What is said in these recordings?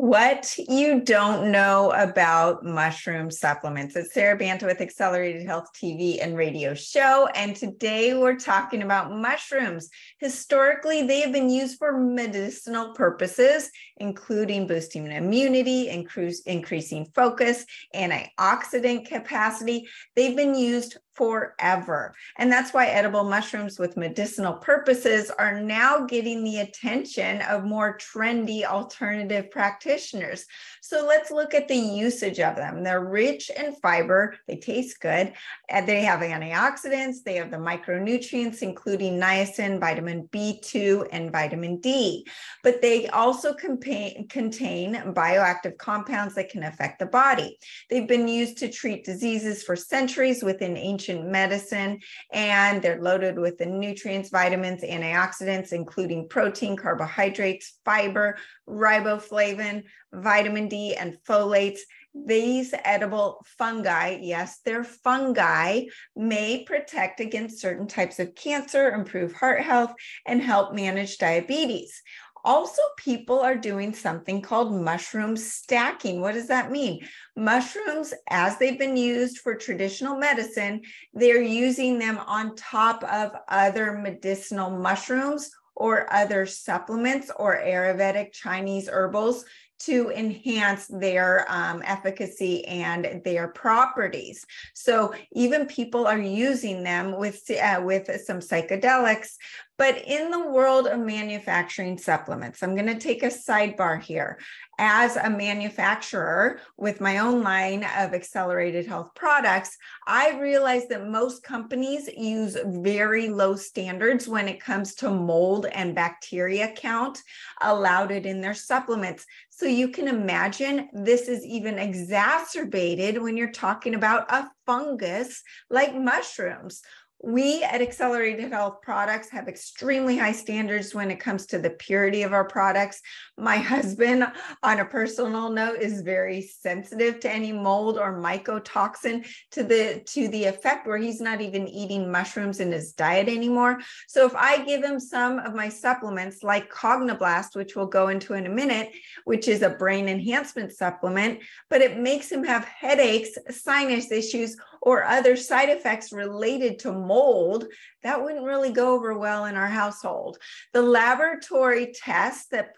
What you don't know about mushroom supplements. It's Sarah Banta with Accelerated Health TV and radio show. And today we're talking about mushrooms. Historically, they have been used for medicinal purposes, including boosting immunity, increasing focus, antioxidant capacity. They've been used forever. And that's why edible mushrooms with medicinal purposes are now getting the attention of more trendy alternative practitioners. So let's look at the usage of them. They're rich in fiber, they taste good, and they have antioxidants, they have the micronutrients, including niacin, vitamin B2, and vitamin D. But they also contain bioactive compounds that can affect the body. They've been used to treat diseases for centuries within ancient medicine, and they're loaded with the nutrients, vitamins, antioxidants, including protein, carbohydrates, fiber, riboflavin, vitamin D, and folates. These edible fungi, yes, they're fungi, may protect against certain types of cancer, improve heart health, and help manage diabetes. Also, people are doing something called mushroom stacking. What does that mean? Mushrooms, as they've been used for traditional medicine, they're using them on top of other medicinal mushrooms or other supplements or Ayurvedic Chinese herbals to enhance their efficacy and their properties. So even people are using them with some psychedelics. But in the world of manufacturing supplements, I'm going to take a sidebar here. As a manufacturer with my own line of accelerated health products, I realize that most companies use very low standards when it comes to mold and bacteria count allowed in their supplements. So you can imagine this is even exacerbated when you're talking about a fungus like mushrooms. We at Accelerated Health Products have extremely high standards when it comes to the purity of our products. My husband, on a personal note, is very sensitive to any mold or mycotoxin to the effect where he's not even eating mushrooms in his diet anymore. So if I give him some of my supplements like Cogniblast, which we'll go into in a minute, which is a brain enhancement supplement, but it makes him have headaches, sinus issues, or other side effects related to mold, that wouldn't really go over well in our household. The laboratory tests that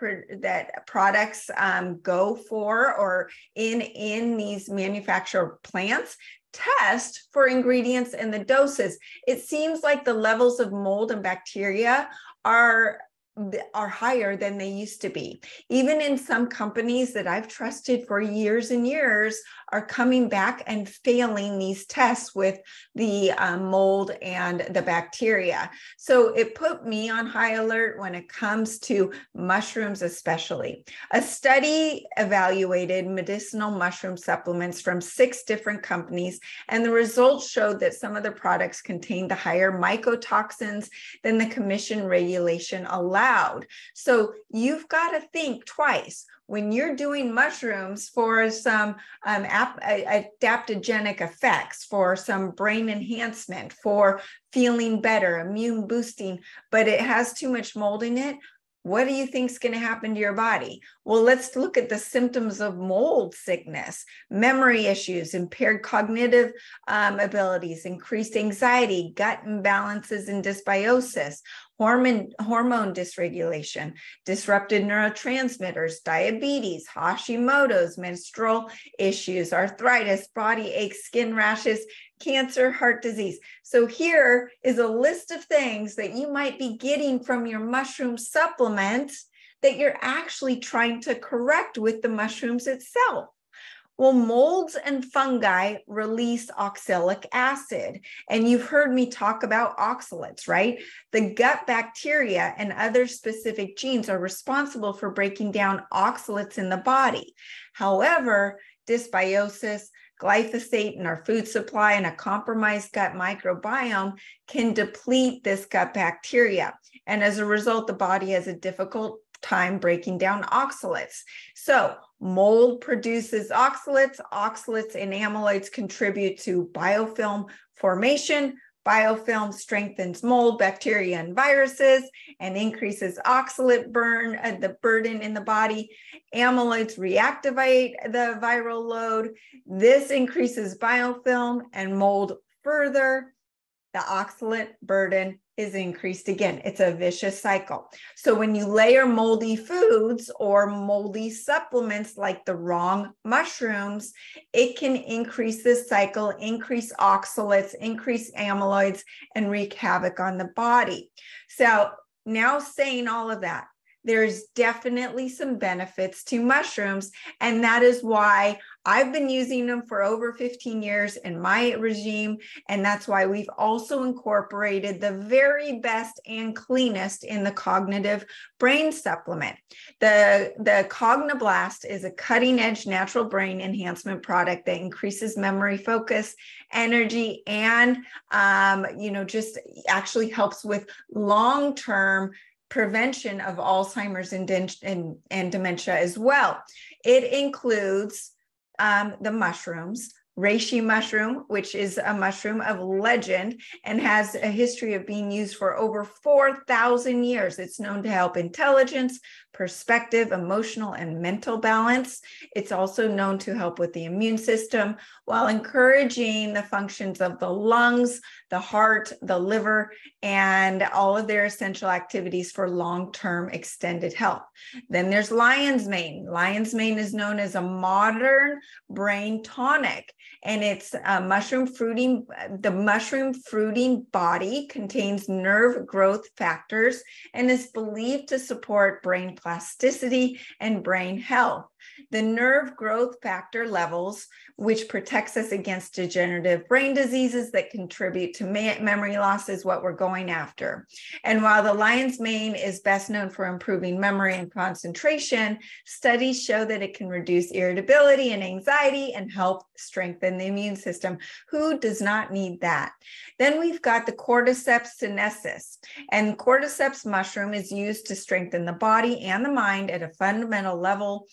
products go for or in these manufactured plants test for ingredients and the doses. It seems like the levels of mold and bacteria are higher than they used to be. Even in some companies that I've trusted for years and years are coming back and failing these tests with the mold and the bacteria. So it put me on high alert when it comes to mushrooms especially. A study evaluated medicinal mushroom supplements from 6 different companies, and the results showed that some of the products contained the higher mycotoxins than the commission regulation allowed. So you've got to think twice when you're doing mushrooms for some adaptogenic effects, for some brain enhancement, for feeling better, immune boosting, but it has too much mold in it. What do you think is going to happen to your body? Well, let's look at the symptoms of mold sickness: memory issues, impaired cognitive abilities, increased anxiety, gut imbalances and dysbiosis, hormone dysregulation, disrupted neurotransmitters, diabetes, Hashimoto's, menstrual issues, arthritis, body aches, skin rashes, cancer, heart disease. So here is a list of things that you might be getting from your mushroom supplement that you're actually trying to correct with the mushrooms itself. Well, molds and fungi release oxalic acid, and you've heard me talk about oxalates, right? The gut bacteria and other specific genes are responsible for breaking down oxalates in the body. However, dysbiosis, glyphosate in our food supply, and a compromised gut microbiome can deplete this gut bacteria. And as a result, the body has a difficult time breaking down oxalates. So mold produces oxalates. Oxalates and amyloids contribute to biofilm formation, Biofilm strengthens mold, bacteria, and viruses and increases oxalate the burden in the body. Amyloids reactivate the viral load. This increases biofilm and mold further. The oxalate burden is increased again. It's a vicious cycle. So when you layer moldy foods or moldy supplements like the wrong mushrooms, it can increase this cycle, increase oxalates, increase amyloids, and wreak havoc on the body. So now saying all of that, there's definitely some benefits to mushrooms, and that is why I've been using them for over 15 years in my regime, and that's why we've also incorporated the very best and cleanest in the cognitive brain supplement. The Cogniblast is a cutting-edge natural brain enhancement product that increases memory, focus, energy, and just actually helps with long-term prevention of Alzheimer's and dementia as well. It includes the mushrooms, reishi mushroom, which is a mushroom of legend and has a history of being used for over 4,000 years. It's known to help intelligence, perspective, emotional, and mental balance. It's also known to help with the immune system while encouraging the functions of the lungs, the heart, the liver, and all of their essential activities for long-term extended health. Then there's lion's mane. Lion's mane is known as a modern brain tonic, and it's a mushroom fruiting. The mushroom fruiting body contains nerve growth factors and is believed to support brain plasticity and brain health. The nerve growth factor levels, which protects us against degenerative brain diseases that contribute to memory loss, is what we're going after. And while the lion's mane is best known for improving memory and concentration, studies show that it can reduce irritability and anxiety and help strengthen the immune system. Who does not need that? Then we've got the Cordyceps sinensis, and Cordyceps mushroom is used to strengthen the body and the mind at a fundamental level.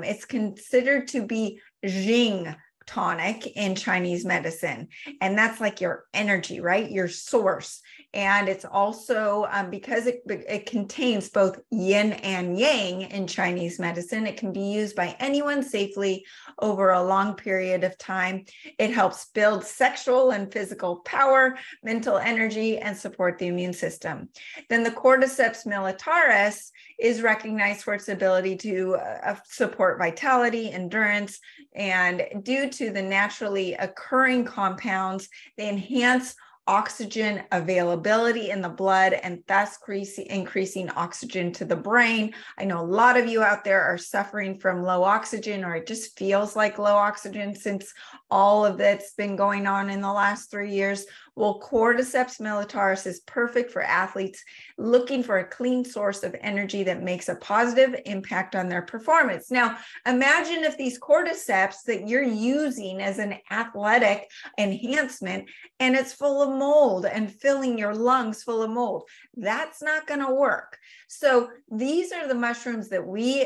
It's considered to be Jing tonic in Chinese medicine, and that's like your energy, right? Your source. And it's also because it contains both yin and yang in Chinese medicine, it can be used by anyone safely over a long period of time. It helps build sexual and physical power, mental energy, and support the immune system. Then the Cordyceps militaris is recognized for its ability to support vitality, endurance, and due to the naturally occurring compounds, they enhance oxygen availability in the blood and thus increasing oxygen to the brain. I know a lot of you out there are suffering from low oxygen, or it just feels like low oxygen since all of that's been going on in the last 3 years. Well, Cordyceps militaris is perfect for athletes looking for a clean source of energy that makes a positive impact on their performance. Now, imagine if these cordyceps that you're using as an athletic enhancement and it's full of mold and filling your lungs full of mold. That's not going to work. So these are the mushrooms that we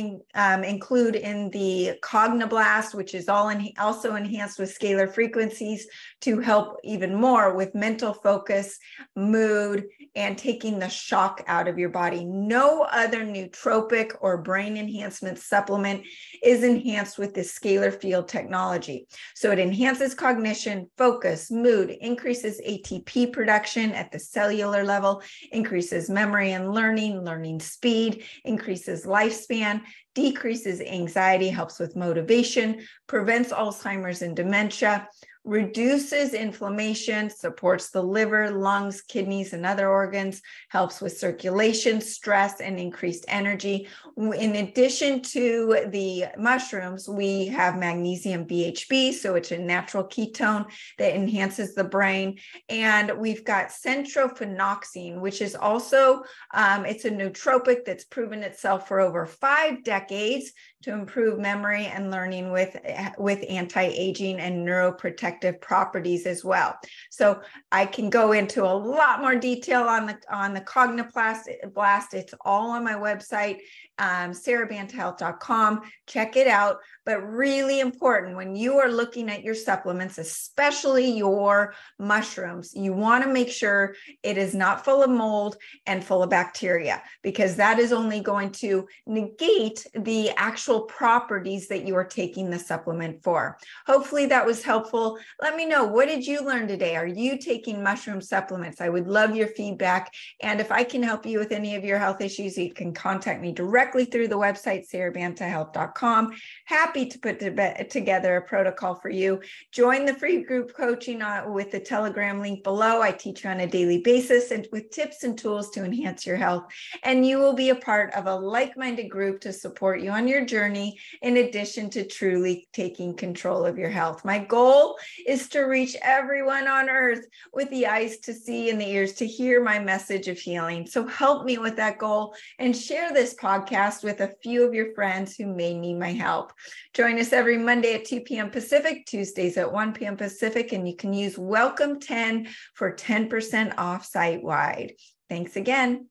include in the Cogniblast, which is also enhanced with scalar frequencies to help even more with mental focus, mood, and taking the shock out of your body. No other nootropic or brain enhancement supplement is enhanced with this scalar field technology. So it enhances cognition, focus, mood, increases ATP production at the cellular level, increases memory and learning speed, increases lifespan, decreases anxiety, helps with motivation, prevents Alzheimer's and dementia, reduces inflammation, supports the liver, lungs, kidneys, and other organs, helps with circulation, stress, and increased energy. In addition to the mushrooms, we have magnesium BHB, so it's a natural ketone that enhances the brain. And we've got centrophenoxine, which is also, it's a nootropic that's proven itself for over 5 decades to improve memory and learning with anti-aging and neuroprotective protective properties as well. So I can go into a lot more detail on the Cogniblast. It's all on my website, sarahbantahealth.com. Check it out. But really important, when you are looking at your supplements, especially your mushrooms, you want to make sure it is not full of mold and full of bacteria, because that is only going to negate the actual properties that you are taking the supplement for. Hopefully that was helpful. Let me know, what did you learn today? Are you taking mushroom supplements? I would love your feedback. And if I can help you with any of your health issues, you can contact me directly through the website, sarahbantahealth.com. Happy to put together a protocol for you. Join the free group coaching with the Telegram link below. I teach you on a daily basis and with tips and tools to enhance your health. And you will be a part of a like-minded group to support you on your journey, in addition to truly taking control of your health. My goal is to reach everyone on earth with the eyes to see and the ears to hear my message of healing. So help me with that goal and share this podcast with a few of your friends who may need my help. Join us every Monday at 2 p.m. Pacific, Tuesdays at 1 p.m. Pacific, and you can use Welcome 10 for 10% off site-wide. Thanks again.